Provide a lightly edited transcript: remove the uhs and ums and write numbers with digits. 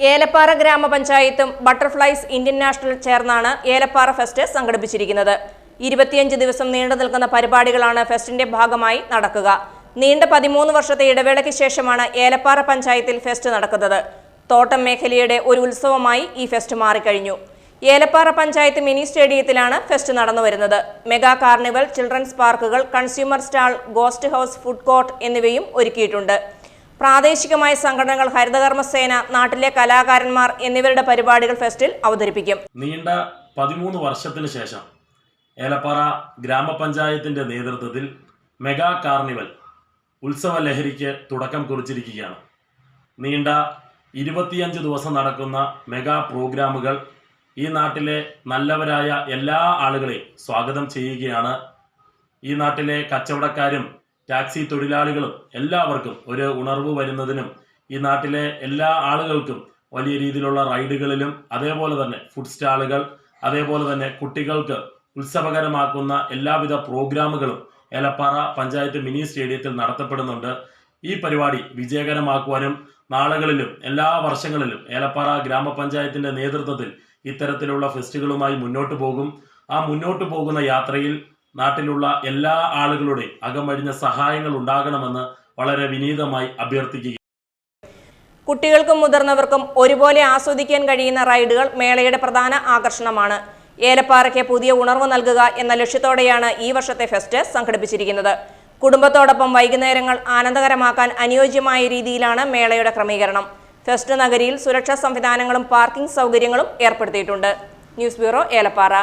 Elappara ഗ്രാമപഞ്ചായത്തും butterflies Indian national ചേർന്നാണ് Elappara fest സംഘടിപ്പിച്ചിരിക്കുന്നത്. 25 ദിവസം നീണ്ടു നിൽക്കുന്ന പരിപാടികളാണ് ഫെസ്റ്റിന്റെ ഭാഗമായി നടക്കുക. നീണ്ട 13 വർഷത്തെ ഇടവേളയ്ക്ക് ശേഷമാണ് ഏലപ്പാറ പഞ്ചായത്തിൽ ഫെസ്റ്റ് നടക്കുന്നത്. തോട്ടം മേഖലയുടെ ഒരു ഉത്സവമായി ഈ ഫെസ്റ്റ് മാറിക്കഴിഞ്ഞു. ഏലപ്പാറ പഞ്ചായത്ത് മിനി സ്റ്റേഡിയത്തിലാണ് ഫെസ്റ്റ് നടന്നുവരുന്നത്. മെഗാ കാർണിവൽ, ചിൽഡ്രൻസ് പാർക്കുകൾ, consumer stall, ghost house, food court എന്നിവയും ഒരുക്കിയിട്ടുണ്ട്. പ്രാദേശികമായ സംഘടനകൾ, ഹരിതകർമ്മസേന, നാട്ടിലെ കലാകാരന്മാർ എന്നിവരുടെ പരിപാടികൾ ഫെസ്റ്റിൽ അവതരിപ്പിക്കും. നീണ്ട 13 വർഷത്തിന് ശേഷം ഏലപ്പാറ ഗ്രാമപഞ്ചായത്തിന്റെ നേതൃത്വത്തിൽ മെഗാ കാർണിവൽ ഉത്സവ ലഹരിക്ക് തുടക്കം കുറിച്ചിരിക്കുകയാണ്. നീണ്ട 25 ദിവസം നടക്കുന്ന മെഗാ പ്രോഗ്രാമുകൾ ഈ നാട്ടിലെ നല്ലവരായ എല്ലാ ആളുകളെയും സ്വാഗതം ചെയ്യുകയാണ്. ഈ നാട്ടിലെ കച്ചവടക്കാരും ടാക്സി തൊഴിലാളികളും എല്ലാവർക്കും ഒരു ഉണർവ് വരുന്നതിനും ഈ നാട്ടിലെ എല്ലാ ആളുകൾക്കും വലിയ രീതിയിലുള്ള റൈഡുകളിലും അതേപോലെ തന്നെ ഫുഡ് സ്റ്റാളുകൾ, അതേപോലെ തന്നെ കുട്ടികൾക്ക് ഉത്സവകരമാക്കുന്ന എല്ലാവിധ പ്രോഗ്രാമുകളും ഏലപ്പാറ പഞ്ചായത്ത് മിനി സ്റ്റേഡിയത്തിൽ നടത്തപ്പെടുന്നുണ്ട്. ഈ പരിപാടി വിജയകരമാക്കുവാനും നാളുകളിലും എല്ലാ വർഷങ്ങളിലും ഏലപ്പാറ ഗ്രാമപഞ്ചായത്തിന്റെ നേതൃത്വത്തിൽ ഇത്തരത്തിലുള്ള ഫെസ്റ്റുകളുമായി മുന്നോട്ട് പോകും. ആ മുന്നോട്ട് പോകുന്ന യാത്രയിൽ നാട്ടിലുള്ള എല്ലാ ആളുകളുടെയും അകമഴിഞ്ഞ സഹായങ്ങൾ ഉണ്ടാകണമെന്ന് വളരെ വിനീതമായി അഭ്യർത്ഥിക്കുക. കുട്ടികൾക്കും മുതിർന്നവർക്കും ഒരുപോലെ ആസ്വദിക്കാൻ കഴിയുന്ന റൈഡുകൾ മേളയുടെ പ്രധാന ആകർഷണമാണ്. ഏലപ്പാറയ്ക്ക് പുതിയ ഉണർവ് നൽകുക എന്ന ലക്ഷ്യത്തോടെയാണ് ഈ വർഷത്തെ ഫെസ്റ്റ് സംഘടിപ്പിച്ചിരിക്കുന്നത്. കുടുംബത്തോടൊപ്പം വൈകുന്നേരങ്ങൾ ആനന്ദകരമാക്കാൻ അനുയോജ്യമായ രീതിയിലാണ് മേളയുടെ ക്രമീകരണം. ഫെസ്റ്റ് നഗരിയിൽ സുരക്ഷാ സംവിധാനങ്ങളും പാർക്കിംഗ് സൗകര്യങ്ങളും ഏർപ്പെടുത്തിയിട്ടുണ്ട്. News bureau, Elappara.